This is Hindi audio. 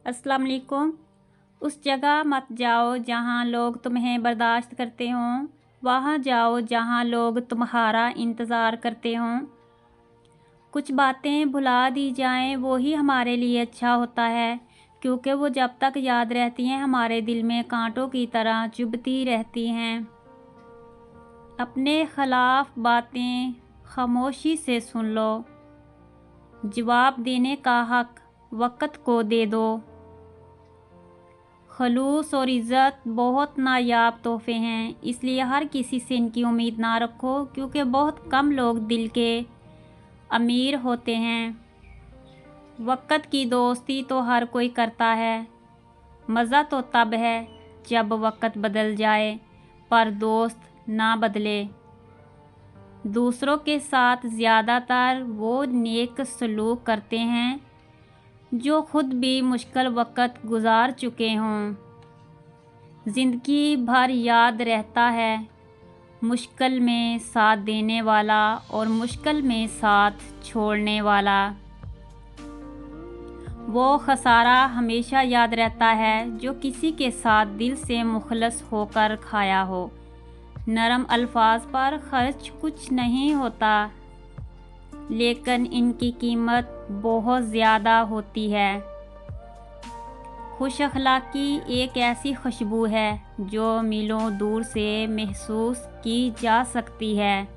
अस्सलाम वालेकुम। उस जगह मत जाओ जहाँ लोग तुम्हें बर्दाश्त करते हों, वहाँ जाओ जहाँ लोग तुम्हारा इंतज़ार करते हों। कुछ बातें भुला दी जाएं वो ही हमारे लिए अच्छा होता है, क्योंकि वो जब तक याद रहती हैं हमारे दिल में कांटों की तरह चुभती रहती हैं। अपने खिलाफ बातें खामोशी से सुन लो, जवाब देने का हक वक़्त को दे दो। खलूस और इज़्ज़त बहुत नायाब तोहफ़े हैं, इसलिए हर किसी से इनकी उम्मीद ना रखो, क्योंकि बहुत कम लोग दिल के अमीर होते हैं। वक़्त की दोस्ती तो हर कोई करता है, मज़ा तो तब है जब वक़्त बदल जाए पर दोस्त ना बदले। दूसरों के साथ ज़्यादातर वो नेक सलूक करते हैं जो ख़ुद भी मुश्किल वक़्त गुज़ार चुके हों। ज़िंदगी भर याद रहता है मुश्किल में साथ देने वाला और मुश्किल में साथ छोड़ने वाला। वो खसारा हमेशा याद रहता है जो किसी के साथ दिल से मुखलस होकर खाया हो। नरम अल्फाज पर खर्च कुछ नहीं होता, लेकिन इनकी कीमत बहुत ज़्यादा होती है। खुश अखलाक़ी एक ऐसी खुशबू है जो मीलों दूर से महसूस की जा सकती है।